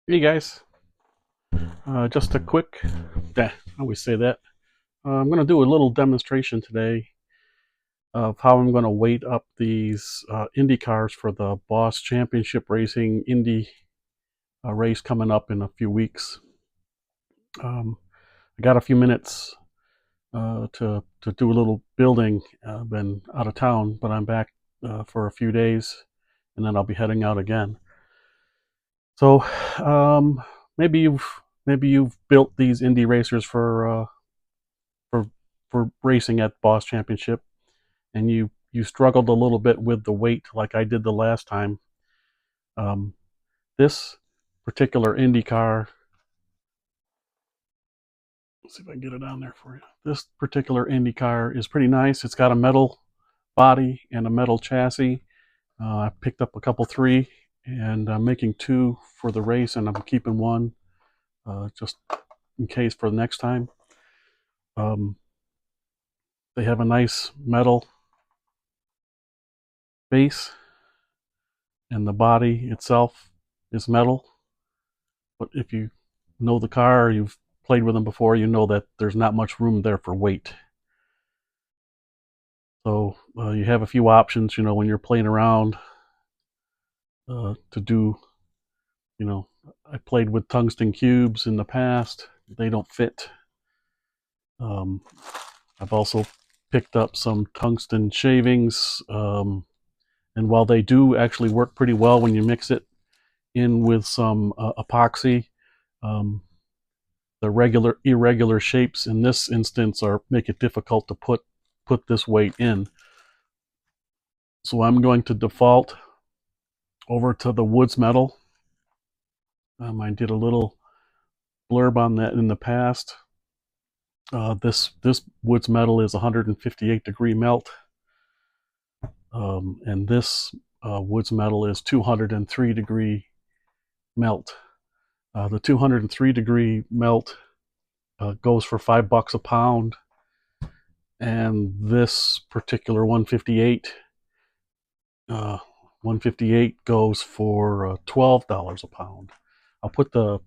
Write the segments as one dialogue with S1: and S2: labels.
S1: Hey guys, just a quick, I always say that. I'm going to do a little demonstration today of how I'm going to weight up these Indy cars for the Boss Championship Racing Indy race coming up in a few weeks. I got a few minutes to do a little building. I've been out of town, but I'm back for a few days, and then I'll be heading out again. So um, maybe you've built these Indy racers for for racing at Boss Championship, and you struggled a little bit with the weight like I did the last time. Um, this particular Indy car, let's see if I can get it on there for you. This particular Indy car is pretty nice. It's got a metal body and a metal chassis. I picked up a couple three, and I'm making two for the race, and I'm keeping one just in case for the next time. Um, they have a nice metal base, and the body itself is metal. But if you know the car, or you've played with them before, you know that there's not much room there for weight. So you have a few options, when you're playing around to do, you know, I played with tungsten cubes in the past. They don't fit. Um, I've also picked up some tungsten shavings, and while they do actually work pretty well when you mix it in with some epoxy, um, the irregular shapes in this instance are make it difficult to put this weight in. So I'm going to default over to the Woods metal. I did a little blurb on that in the past. This Woods metal is 158-degree melt, and this Woods metal is 203-degree melt. The 203-degree melt goes for $5 a pound, and this particular 158 goes for $12 a pound. I'll put the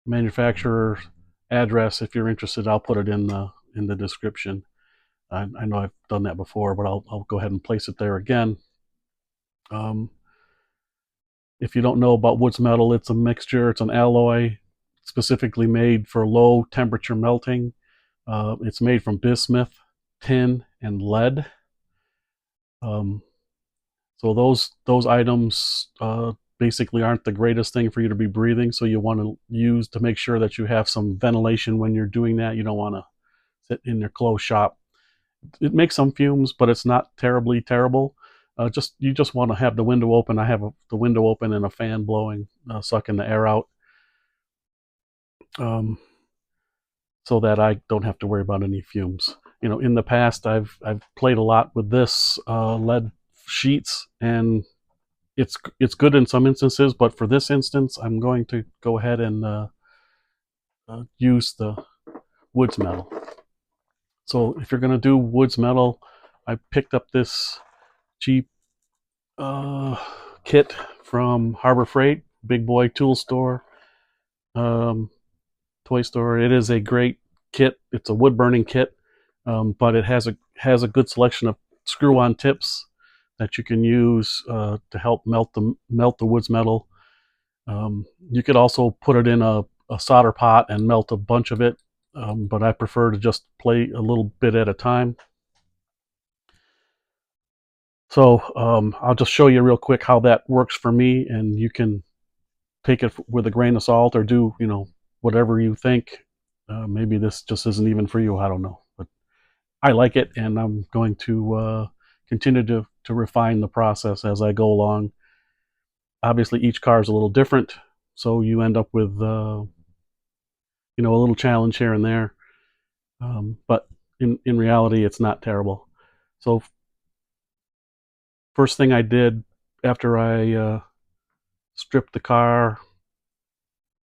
S1: manufacturer address if you're interested. I'll put it in the description. I know I've done that before, but I'll go ahead and place it there again. Um, if you don't know about Woods metal, it's a mixture. It's an alloy specifically made for low temperature melting. It's made from bismuth, tin, and lead. Um, so those items basically aren't the greatest thing for you to be breathing. So you want to use to make sure that you have some ventilation when you're doing that. You don't want to sit in your closed shop. It makes some fumes, but it's not terribly terrible. Just you just want to have the window open. I have the window open and a fan blowing, sucking the air out, um, so that I don't have to worry about any fumes. In the past, I've played a lot with this lead sheets, and it's good in some instances, but for this instance, I'm going to go ahead and use the Woods metal. So if you're going to do Woods metal, I picked up this cheap uh, kit from Harbor Freight, big boy tool store, um, toy store. It is a great kit. It's a wood burning kit, but it has a good selection of screw on tips that you can use to help melt the Woods metal. You could also put it in a solder pot and melt a bunch of it, but I prefer to just play a little bit at a time. So I'll just show you real quick how that works for me, and you can take it with a grain of salt or do whatever you think. Maybe this just isn't even for you. I don't know, but I like it, and I'm going to continue to refine the process as I go along. Obviously, each car is a little different, so you end up with a little challenge here and there. But in reality, it's not terrible. So first thing I did after I stripped the car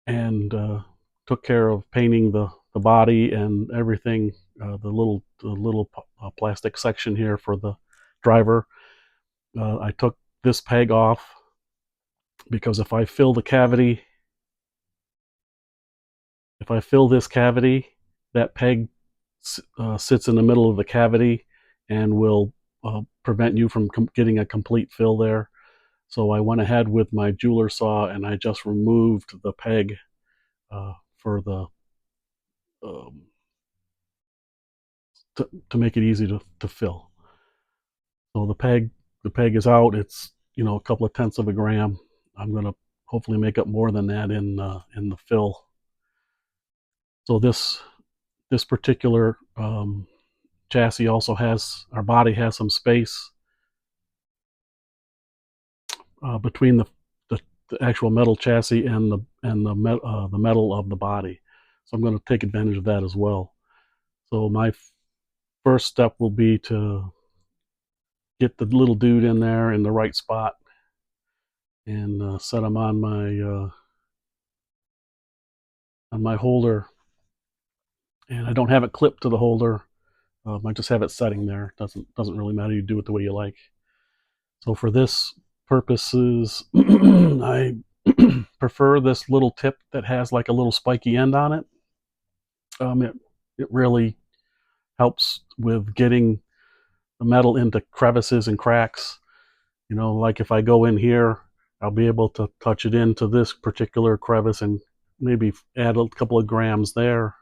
S1: and took care of painting the body and everything, the little plastic section here for the driver. I took this peg off, because if I fill this cavity, that peg sits in the middle of the cavity and will prevent you from getting a complete fill there. So I went ahead with my jeweler saw and I just removed the peg for the um, to make it easy to fill. So the peg is out. It's a couple of tenths of a gram. I'm gonna hopefully make up more than that in the fill. So this particular chassis also has, our body has some space between the the actual metal chassis and the metal of the body. So I'm going to take advantage of that as well. So my first step will be to get the little dude in there in the right spot and set him on my holder. And I don't have it clipped to the holder. I just have it setting there. Doesn't really matter. You do it the way you like. So for this purposes, I prefer this little tip that has like a little spiky end on it. It really helps with getting the metal into crevices and cracks. Like if I go in here, I'll be able to touch it into this particular crevice and maybe add a couple of grams there.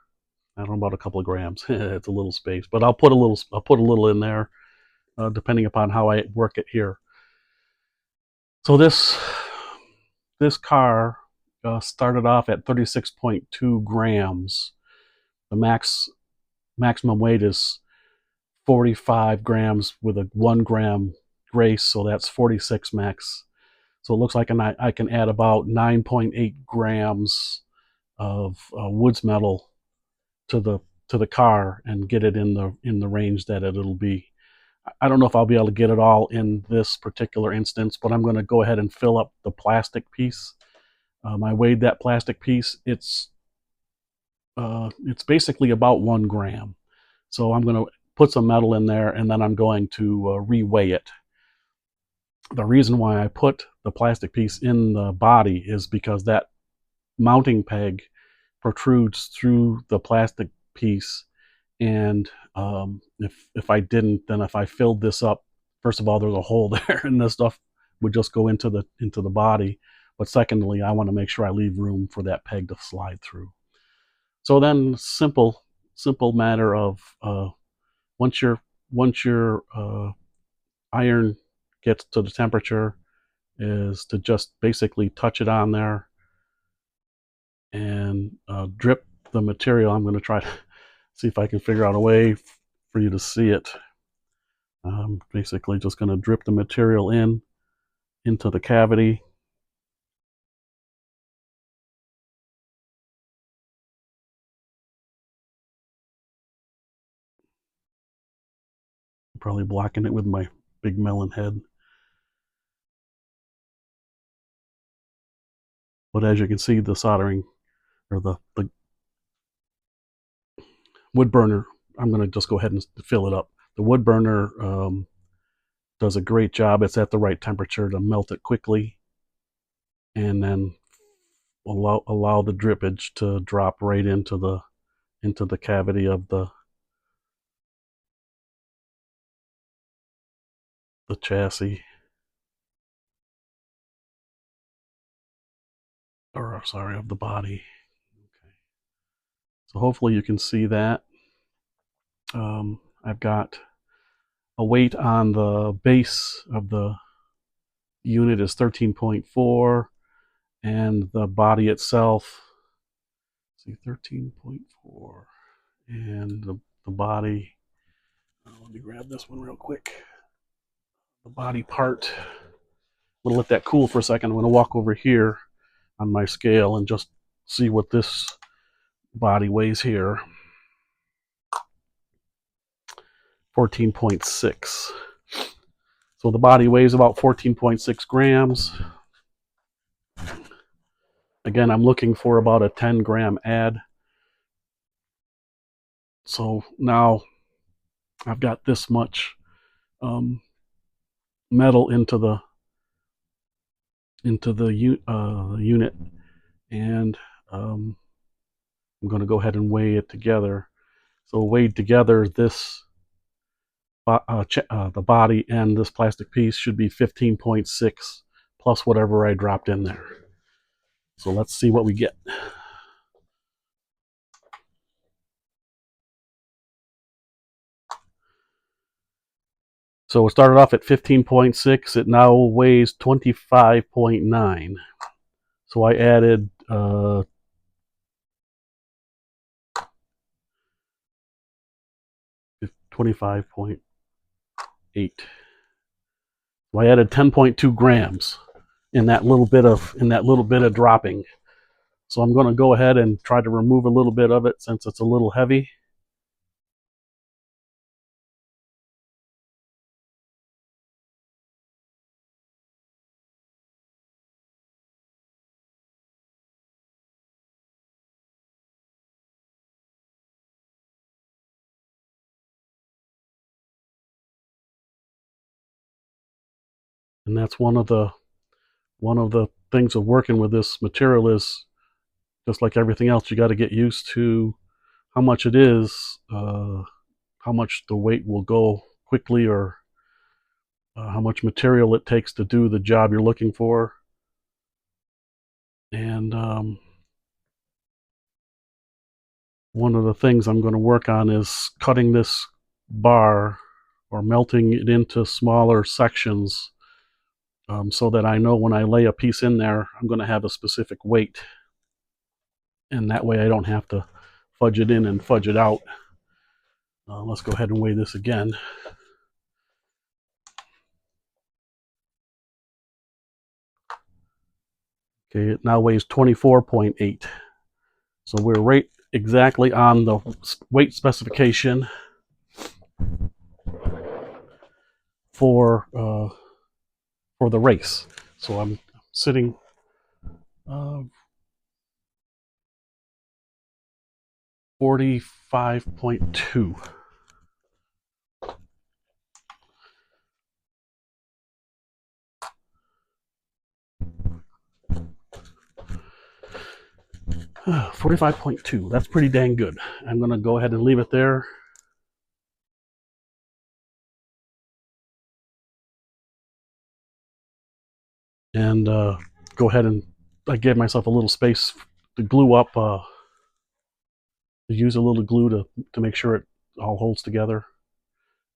S1: I don't know about a couple of grams. It's a little space, but I'll put a little in there, depending upon how I work it here. So this car started off at 36.2 grams. The maximum weight is 45 grams with a 1 gram grace, so that's 46 max. So it looks like I can add about 9.8 grams of woods metal to the car and get it in the range that it'll be. I don't know if I'll be able to get it all in this particular instance, but I'm going to go ahead and fill up the plastic piece. I weighed that plastic piece. It's basically about 1 gram. So I'm going to put some metal in there, and then I'm going to reweigh it. The reason why I put the plastic piece in the body is because that mounting peg protrudes through the plastic piece, and if I didn't, then if I filled this up, first of all, there's a hole there, and this stuff would just go into the body. But secondly, I want to make sure I leave room for that peg to slide through. So then, simple matter of once your iron gets to the temperature, is to just basically touch it on there and drip the material. I'm going to try to see if I can figure out a way for you to see it. I'm basically just going to drip the material into the cavity. Probably blocking it with my big melon head. But as you can see, the soldering, or the wood burner, I'm going to just go ahead and fill it up. The wood burner does a great job. It's at the right temperature to melt it quickly, and then allow the drippage to drop right into the cavity of the chassis, or sorry, of the body. Okay. So hopefully you can see that. I've got a weight on the base of the unit is 13.4, and the body itself, see, 13.4, and the body, let me grab this one real quick. The body part, I'm going to let that cool for a second. I'm going to walk over here on my scale and just see what this body weighs here. 14.6. So the body weighs about 14.6 grams. Again, I'm looking for about a 10-gram add. So now I've got this much metal into into the unit, and I'm going to go ahead and weigh it together. So weighed together, this the body and this plastic piece should be 15.6 plus whatever I dropped in there. So let's see what we get. So it started off at 15.6. It now weighs 25.9. So I added 25.8. So I added 10.2 grams in that little bit of dropping. So I'm going to go ahead and try to remove a little bit of it since it's a little heavy. And that's one of the things of working with this material is, just like everything else, you got to get used to how much it is, how much the weight will go quickly, or how much material it takes to do the job you're looking for. And one of the things I'm going to work on is cutting this bar or melting it into smaller sections, so that I know when I lay a piece in there, I'm going to have a specific weight. And that way I don't have to fudge it in and fudge it out. Let's go ahead and weigh this again. Okay, it now weighs 24.8. So we're right exactly on the weight specification for the race. So I'm sitting 45.2. $45.2. That's pretty dang good. I'm going to go ahead and leave it there. And go ahead and I gave myself a little space to glue up, to use a little glue to make sure it all holds together.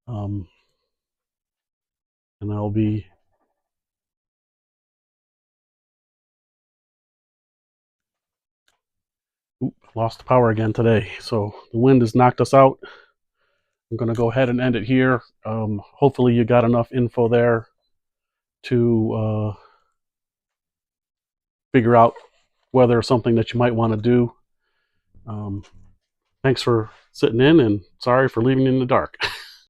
S1: And I'll be lost power again today. So the wind has knocked us out. I'm going to go ahead and end it here. Hopefully you got enough info there to figure out whether it's something that you might want to do. Thanks for sitting in, and sorry for leaving you in the dark.